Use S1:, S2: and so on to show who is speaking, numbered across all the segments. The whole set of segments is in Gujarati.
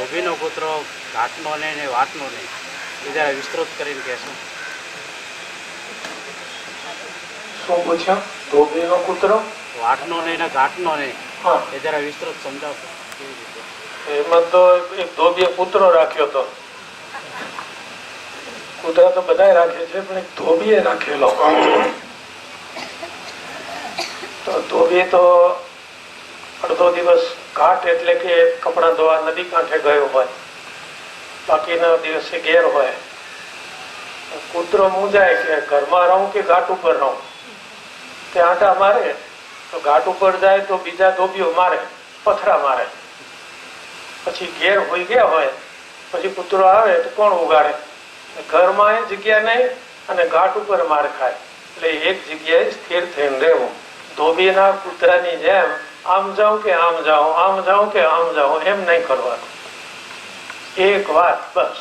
S1: ધોબીનો કૂતરો ઘાટનો નહીં ને વાટનો નહીં, એ જરા વિસ્તૃત કરીને કહેશો.
S2: શું પૂછ્યું? ધોબીનો કૂતરો
S1: વાટનો નહીં ને ઘાટનો નહીં,
S2: હા,
S1: એ જરા વિસ્તૃત સમજાવશો કેવી રીતે?
S2: એમાં તો એક ધોબીએ કૂતરો રાખ્યો હતો. કૂતરા તો બધાય રાખે છે, પણ એક ધોબીએ રાખેલો. તો ધોબી તો અડધો દિવસ ઘાટ એટલે કે કપડા ધોવા નદી કાંઠે ગયો હોય, બાકીના દિવસે ઘેર હોય. કૂતરો મૂંઝાય કે ઘરમાં રહું કે ઘાટ ઉપર રહું. તે આંટા મારે તો ઘાટ ઉપર જાય તો બીજા ધોબીઓ મારે, પથરા મારે. પછી ઘેર હોઈ ગયા હોય, પછી કૂતરો આવે તો કોણ ઉગાડે? ઘરમાં એ જગ્યા નહીં અને ઘાટ ઉપર માર ખાય. એટલે એક જગ્યાએ સ્થિર થઈને રહેવું. ધોબીના કૂતરાની જેમ આમ જાઉં કે આમ જાઉં, આમ જાઉં કે આમ જાઉં એમ નહીં કરવાનું. એક વાત બસ.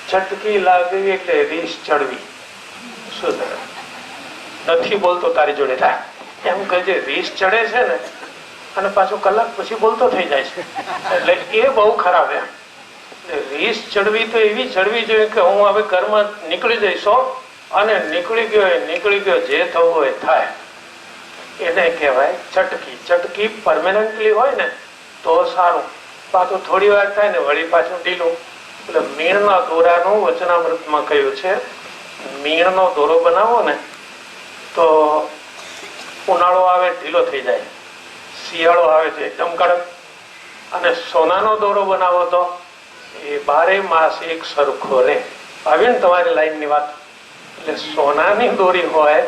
S2: છટકી લાગવી એટલે રીસ ચડવી. શું નથી બોલતો તારી જોડે થાય એમ કે જે રીસ ચડે છે ને, અને પાછો કલાક પછી બોલતો થઈ જાય છે, એટલે એ બહુ ખરાબ. એમ રીસ ચડવી તો એવી ચડવી જોઈએ કે હું હવે ઘરમાં નીકળી જઈશ અને નીકળી ગયો જે થવું હોય થાય. એને કહેવાય છટકી. છટકી પરમેનન્ટલી હોય ને તો સારું, પાછું થોડી વાર થાય ને વળી પાછું ઢીલું. એટલે મીણના દોરાનું વચનામૃતમાં કહ્યું છે, મીણનો દોરો બનાવો ને તો ઉનાળો આવે ઢીલો થઈ જાય, શિયાળો આવે છે એકદમ કડક, અને સોનાનો દોરો બનાવો તો એ 12 માસ એક સરખો રહે. આવી ને તમારી લાઈનની વાત. એટલે સોનાની દોરી હોય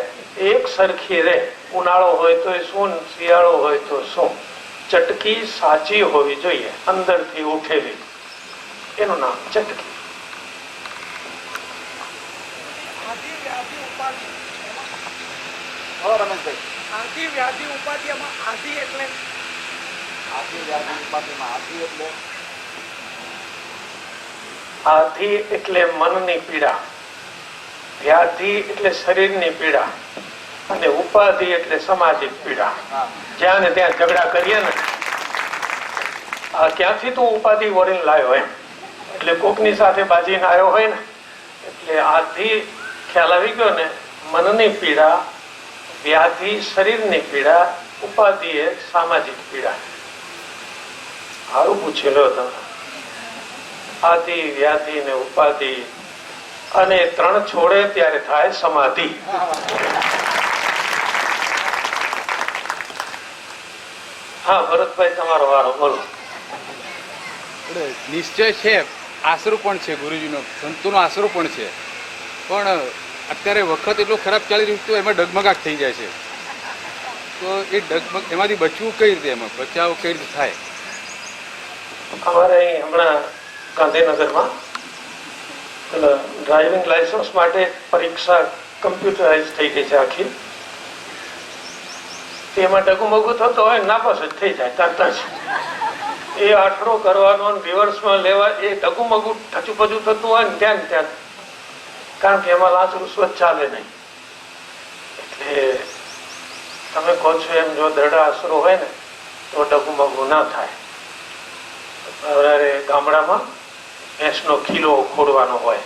S2: એક સરખી રહે, ઉનાળો હોય તો શું, શિયાળો હોય તો શું. ચટકી સાચી હોવી જોઈએ, અંદરથી ઉઠેલી, એનું નામ ચટકી. આધિ એટલે મનની પીડા, વ્યાધિ એટલે શરીરની પીડા, અને ઉપાધિ એટલે સામાજિક પીડા. જ્યાં ને ત્યાં ઝઘડા કરીએ ને, આ ક્યાંથી તું ઉપાધિ વળીને લાવ્યો એમ, એટલે કોકની સાથે બાજીને આવ્યો હોય ને, એટલે આધિ ખ્યાલ આવી ગયો ને. મનની પીડા, વ્યાધિ શરીરની પીડા, ઉપાધિ એ સામાજિક પીડા. સારું પૂછેલો તમે. આધિ, વ્યાધિ ને ઉપાધિ, અને 3 છોડે ત્યારે થાય સમાધિ. હા ભરતભાઈ, તમારો વારો, બોલો.
S3: નિશ્ચય છે, આશરો પણ છે, ગુરુજીનો સંતોનો આશરો પણ છે, પણ અત્યારે વખત એટલો ખરાબ ચાલી રહ્યું તો એમાં ડગમગાટ થઈ જાય છે. તો એ એમાંથી બચવું કઈ રીતે, એમાં બચાવ કઈ રીતે થાય?
S2: અમારે હમણાં ગાંધીનગરમાં ડ્રાઇવિંગ લાયસન્સ માટે પરીક્ષા કમ્પ્યુટરાઇઝ થઈ ગઈ છે આખી. તેમાં ડગુમગુ થતો હોય, નાપાસ જ થઈ જાય તરત જ. એ આઠડો કરવાનો, રિવર્સમાં લેવા, એ ડગુમગુ ઠચુપચું થતું હોય ને ત્યાં. કારણ કે એમાં લાંચ રૂશ્વત ચાલે નહીં. એટલે તમે કહો છો એમ જો દ્રઢ આશરો હોય ને તો ડગુમગુ ના થાય. ગામડામાં ભેંસનો ખીલો ખોડવાનો હોય.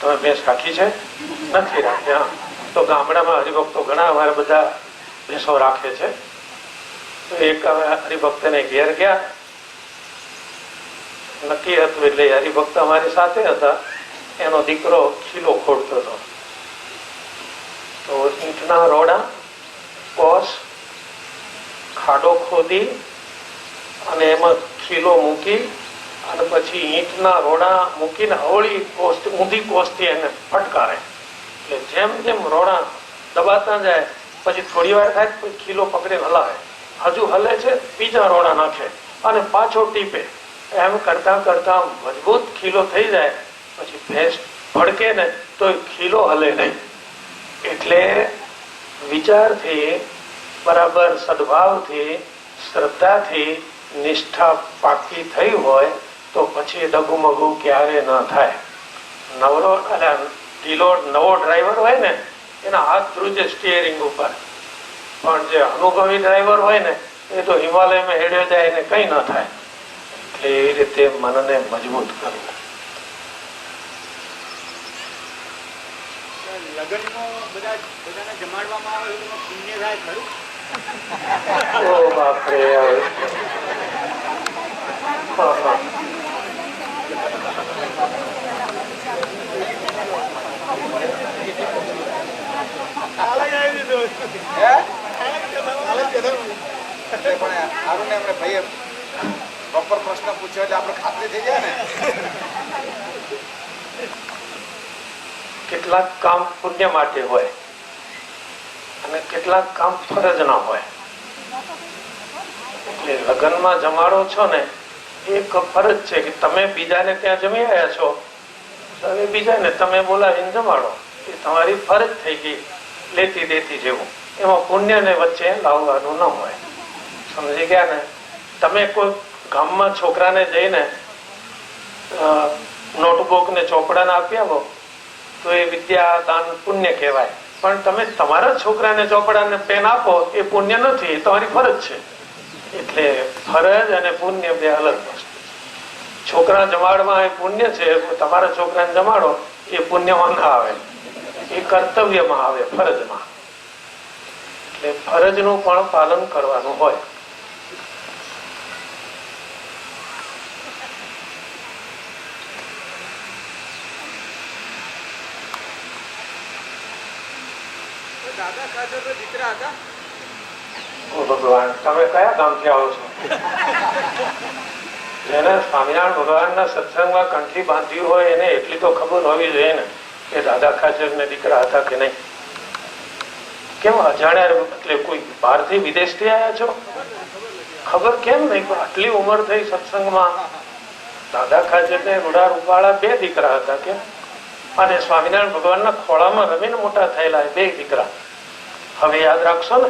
S2: તમે ભેંસ રાખી છે? નથી રાખી. હા, તો ગામડામાં હરિભક્તો ઘણા અમારા બધા ભેંસો રાખે છે. તો એક હરિભક્તને ઘેર ગયા, નક્કી હતું, એટલે હરિભક્ત અમારી સાથે હતા. એનો દીકરો ખીલો ખોડતો હતો. તો ઈંટના રોડા, કોસ, ખાડો ખોદી અને એમાં ખીલો મૂકી અને પછી ઈંટના રોડા મૂકીને હવળી કોસ્ટ, ઊંધી કોસ્ટથી એને ફટકારે. એટલે જેમ જેમ રોડા દબાતા જાય પછી થોડી વાર થાય પછી ખીલો પકડીને હલાવે. હજુ હલે છે, બીજા રોડા નાખે અને પાછો ટીપે. એમ કરતા કરતા મજબૂત ખીલો થઈ જાય. પછી ભેંસ ભડકે ને તો ખીલો હલે નહીં. એટલે વિચારથી, બરાબર સદભાવથી, શ્રદ્ધાથી નિષ્ઠા પાકી થઈ હોય તો પછી ડગુમગુ ક્યારે ન થાય. ઢીલો નવો ડ્રાઈવર હોય ને એના હાથ ધ્રુજે સ્ટીયરિંગ ઉપર, પણ જે અનુભવી ડ્રાઈવર હોય ને એ તો હિમાલયમાં હેડ્યો જાય ને કઈ ન થાય. એટલે એ રીતે મનને મજબૂત કરવું.
S1: લગ્નમાં બધાને જમાડવામાં આવે એમાં પુણ્ય થાય ખરું?
S2: ઓ બાપરે.
S4: પ્રોપર પ્રશ્ન પૂછ્યો એટલે આપણે ખાતરી થઈ જાય ને.
S2: કેટલાક કામ પુણ્ય માટે હોય અને કેટલાક કામ ફરજ ના હોય. એટલે લગ્નમાં જમાડો છો ને એક ફરજ છે કે તમે બીજાને ત્યાં જમી આવ્યા છો, હવે બીજાને તમે બોલાવીને જમાડો, એ તમારી ફરજ થઈ ગઈ, લેતી દેતી જેવું. એમાં પુણ્ય ને વચ્ચે લાવવાનું ન હોય. સમજી ગયા ને? તમે કોઈ ગામમાં છોકરાને જઈને નોટબુક ને ચોપડા આપી આવો તો એ વિદ્યા દાન પુણ્ય કહેવાય, પણ તમે તમારા છોકરાને ચોપડા ને પેન આપો એ પુણ્ય નથી, એ તમારી ફરજ છે. એટલે ફરજ અને પુણ્ય બે અલગ વસ્તુ. છોકરા જમાડવા એ પુણ્ય છે, તમારા છોકરાને જમાડો એ પુણ્યમાં ના આવે, એ કર્તવ્યમાં આવે, ફરજમાં. એટલે ફરજનું પણ પાલન કરવાનું હોય.
S3: દાદા ખાચર દીકરા હતા.
S2: ભગવાન, તમે કયા ગામથી આવો છો? જેને સ્વામિનારાયણ ભગવાનના સત્સંગમાં કંઠી બાંધ્યું હોય એને એટલી તો ખબર હોવી જોઈએ ને કે દાદા ખાચર ને દીકરા હતા કે નહીં. કેમ અજાણ્યા, એટલે કોઈ બહારથી વિદેશથી આવ્યા છો? ખબર કેમ નહીં? આટલી ઉંમર થઈ સત્સંગમાં. દાદા ખાચર ને રૂડા રૂપાળા બે દીકરા હતા કેમ? અને સ્વામિનારાયણ ભગવાનના ખોળામાં રમીને મોટા થયેલા બે દીકરા. હવે યાદ રાખશો ને,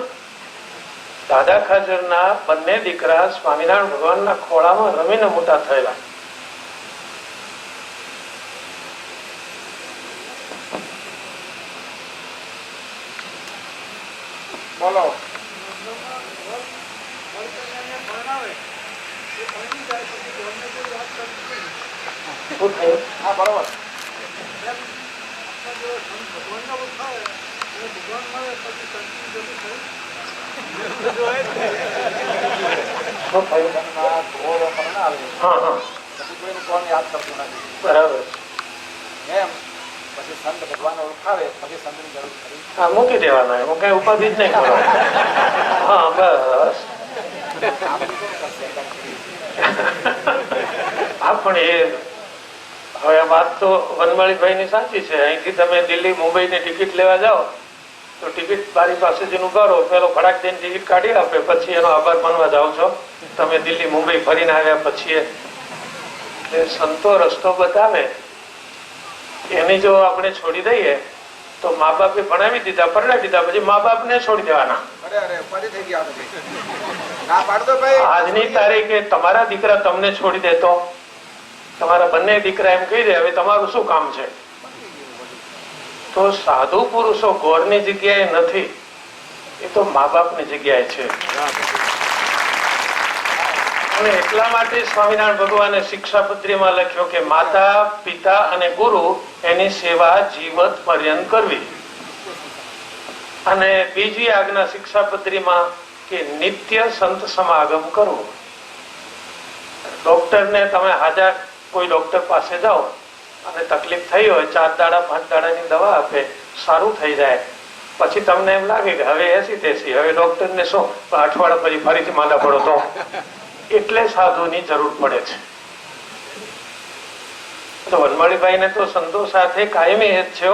S2: દાદા ખાચરના બંને દીકરા સ્વામિનારાયણ ભગવાનના ખોળામાં રમીને મોટા થયેલા.
S4: બોલો.
S2: શું થયું?
S4: હા બરોબર.
S2: શું થયું? હા હા
S4: પછી કોઈનું કોણ યાદ કરતું નથી.
S2: બરાબર.
S4: એમ પછી સંત ભગવાન ઓળખાવે પછી સંતની જરૂર ખરી.
S2: હા, મૂકી દેવાના, એમાં કઈ ઉપાધિ જ નહીં કરો. હા બસ. હા, પણ એ હવે વાત તો વનમાળીભાઈ ની સાચી છે. અહીંથી તમે દિલ્હી મુંબઈ ની ટિકિટ લેવા જાઓ તો ટિકિટ બારી પાસે જઈને ઉભા રહો, પેલો ફટાક દઈને ટિકિટ કાઢી આપે, પછી એનો આભાર માનવા જાઓ છો તમે દિલ્હી મુંબઈ ફરીને આવ્યા પછી. એટલે સંતો રસ્તો બતાવે, એની જો આપણે છોડી દઈએ તો મા બાપે ભણાવી દીધા, પરણાવી દીધા, પછી મા બાપ ને છોડી દેવાના.
S4: અરે અરે ઉપાધિ થઈ ગયા પછી. ના પાડતો ભાઈ.
S2: આજની તારીખે તમારા દીકરા તમને છોડી દે તો તમારા બંને દીકરા એમ કહી દે હવે તમારું શું કામ છે? તો સાધુ પુરુષો ગોરની જગ્યાએ નથી, એ તો મા બાપની જગ્યાએ છે. અને એટલા માટે સ્વામિનારાયણ ભગવાને શિક્ષાપત્રીમાં લખ્યો કે માતા પિતા અને ગુરુ એની સેવા જીવત પર્યંત કરવી. અને બીજી આજ્ઞા શિક્ષાપત્રીમાં કે નિત્ય સંત સમાગમ કરવો. ડોક્ટરને તમે હાજર કોઈ ડોક્ટર પાસે જાઓ અને તકલીફ થઈ હોય, 4 દાડા 5 દાડાની દવા આપે, સારું થઈ જાય, પછી તમને એમ લાગે કે હવે એસી તેસી, હવે ડોક્ટરને શું અઠવાડિયા પછી ફરીથી માંદા પડો તો એટલે સાધુની જરૂર પડે છે. તો વનમાળીભાઈ ને તો સંતો સાથે કાયમી હેત છે.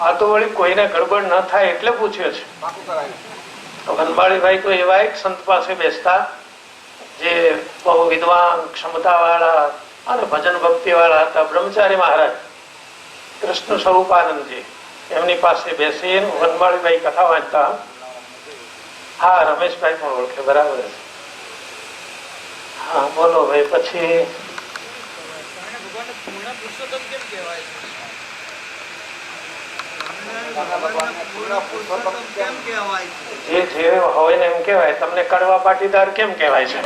S2: આ તો વળી કોઈને ગડબડ ન થાય એટલે પૂછ્યો છે. વનમાળીભાઈ તો એવા એક સંત પાસે બેસતા જે બહુ વિદ્વાન, ક્ષમતા વાળા અને ભજન ભક્તિ વાળા હતા. બ્રહ્મચારી મહારાજ કૃષ્ણ સ્વરૂપાનંદજી એમની પાસે બેસી વનમાળીભાઈ કથા વાંચતા. હા, રમેશભાઈ પણ ઓળખે, બરાબર છે. હા બોલો ભાઈ. પછી
S3: ભગવાનને પૂર્ણ પુરુષોત્તમ કેમ કહેવાય?
S4: ભગવાનને પૂર્ણ પુરુષોત્તમ કેમ
S2: જે હોય ને એમ કહેવાય. તમને કડવા પાટીદાર કેમ કહેવાય છે?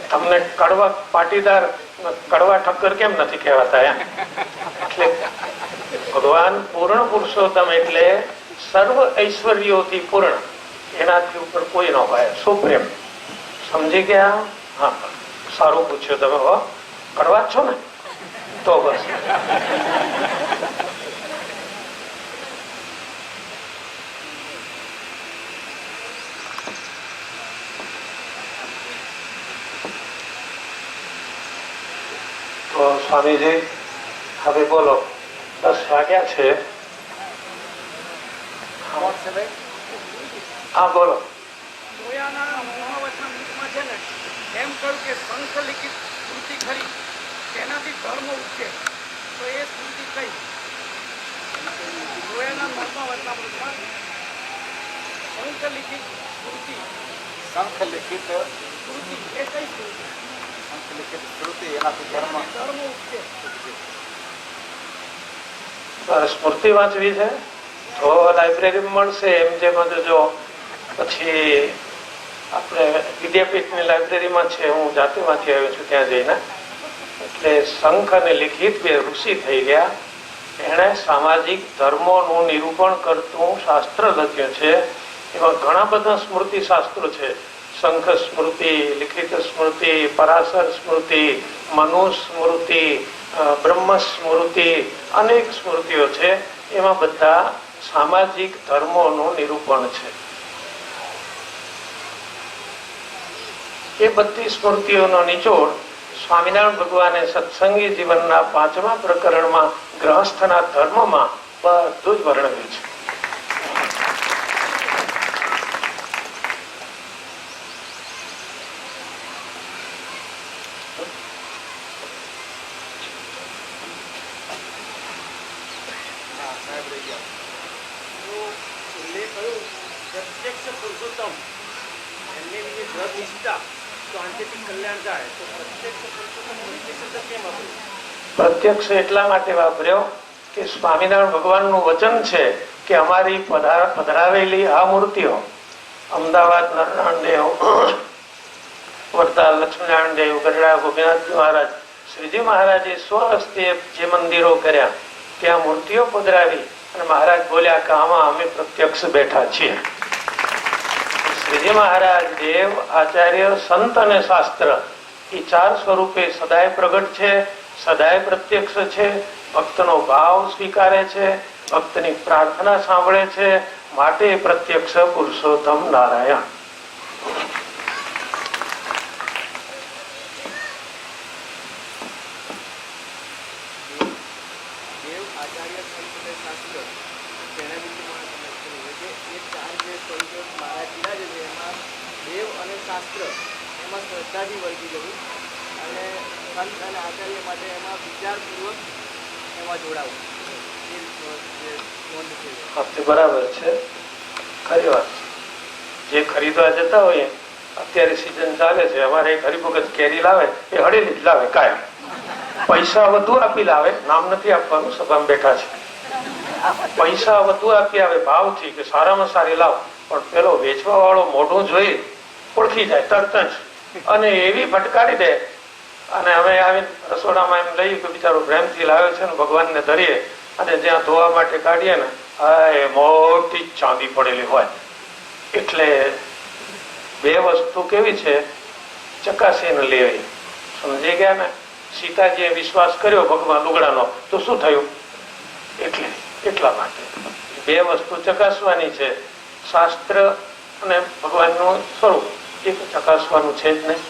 S2: તમને કડવા પાટીદાર કડવા ઠક્કર કેમ નથી કહેવાતા એમ? એટલે ભગવાન પૂર્ણ પુરુષોત્તમ એટલે સર્વ ઐશ્વર્યોથી પૂર્ણ, એનાથી ઉપર કોઈ ન હોય. સુપ્રેમ. સમજી ગયા? હા, સારું પૂછ્યું તમે. હો, કડવા જ છો ને? તો બસ. તો સ્વામીજી હવે બોલો, 10 વાગ્યા છે.
S4: કોણ છે ભાઈ?
S2: હા બોલો.
S5: જોયાના મહાવચનામૃતમાં છે ને એમ કહ્યું કે શંખ લિખિત સ્મૃતિ ખરી તેનાથી ધર્મ ઉપજે. તો એ સ્મૃતિ કઈ? જોયાના મહાવચનામૃતમાં શંખ લિખિત સ્મૃતિ
S4: શંખ લિખિત
S5: સ્મૃતિ એ કઈ સ્મૃતિ?
S4: શંખ લિખિત શ્રુતિ એનાથી ધર્મ
S5: ધર્મ ઉપજે.
S2: સ્મૃતિ વાંચવી છે તો લાઇબ્રેરી મળશે. એમ જે બધું જો પછી આપણે વિદ્યાપીઠની લાઇબ્રેરીમાં છે, હું જાતે વાંચી આવ્યો છું ત્યાં જઈને. એટલે શંખ અને લિખિત બે ઋષિ થઈ ગયા. એણે સામાજિક ધર્મોનું નિરૂપણ કરતું શાસ્ત્ર લખ્યું છે. એમાં ઘણા બધા સ્મૃતિ શાસ્ત્રો છે. શંખ સ્મૃતિ, લિખિત સ્મૃતિ, પરાશર સ્મૃતિ, મનુ સ્મૃતિ, બ્રહ્મ સ્મૃતિ, અનેક સ્મૃતિઓ છે. એમાં બધા સામાજિક ધર્મોનું નિરૂપણ છે. એ બધી સ્મૃતિઓનો નિચોડ સ્વામિનારાયણ ભગવાને સત્સંગી જીવનના 5મા પ્રકરણમાં ગ્રહસ્થના ધર્મમાં બધું જ વર્ણવ્યું છે.
S5: પ્રત્યક્ષ પુરુષોત્તમ એમને જે દ્રઢ નિષ્ઠા તો આંતરિક કલ્યાણ થાય. તો પ્રત્યક્ષ પુરુષોત્તમ શબ્દ કેમ આપ્યું?
S2: પ્રત્યક્ષ એટલા માટે વાપર્યો કે સ્વામિનારાયણ ભગવાનનું વચન છે કે અમારી પધરાવેલી આ મૂર્તિઓ, અમદાવાદ નારાયણ દેવ, વડતાલ લક્ષ્મીનારાયણ દેવ, ગઢડા ગોપીનાથજી મહારાજ, શ્રીજી મહારાજે સ્વહસ્તે જે મંદિરો કર્યા ત્યાં મૂર્તિઓ પધરાવી અને મહારાજ બોલ્યા કે આમાં અમે પ્રત્યક્ષ બેઠા છીએ. શ્રીજી મહારાજ, દેવ, આચાર્ય, સંત અને શાસ્ત્ર એ 4 સ્વરૂપે સદાય પ્રગટ છે, સદાય પ્રત્યક્ષ છે. ભક્તનો ભાવ સ્વીકારે છે, ભક્તની પ્રાર્થના સાંભળે છે. માટે પ્રત્યક્ષ પુરુષોત્તમ નારાયણ.
S5: દેવ, આચાર્ય, સંત અને શાસ્ત્ર તેના વિશે મને સમજ છે કે એ 4 જે સ્વરૂપો મહારાજ બિરાજે છે એમાં દેવ અને શાસ્ત્ર એમાં શ્રદ્ધાથી વર્ગી જવું અને સંત અને આચાર્ય માટે એમાં વિચારપૂર્વક એમાં જોડાવું. એ નોંધ છે.
S2: તે બરાબર છે, ખરી વાત. જે ખરીદવા જતા હોય અત્યારે સિઝન ચાલે છે, અમારે એક હરિભગત કેરી લાવે એ હળેલી જ લાવે કાયમ. પૈસા વધુ આપી લાવે, નામ નથી આપવાનું, સભામાં બેઠા છે. પૈસા વધુ આપી આવે ભાવથી કે સારામાં સારી લાવ, પણ પેલો વેચવા વાળો મોઢું જોઈ ઓળખી જાય તરત જ અને એવી ફટકારી દે. અને અમે આવીને રસોડામાં એમ લઈએ કે બિચારો પ્રેમથી લાવ્યો છે ને ભગવાનને ધરીએ અને જ્યાં ધોવા માટે કાઢીએ ને એ મોટી ચાંદી પડેલી હોય. એટલે બે વસ્તુ કેવી છે, ચકાસીને લેવી. સમજી ગયા ને? સીતાજીએ વિશ્વાસ કર્યો ભગવાન લુગડાનો તો શું થયું? એટલા માટે બે વસ્તુ ચકાસવાની છે, શાસ્ત્ર અને ભગવાનનું સ્વરૂપ. એ ચકાસવાનું છે જ નહીં.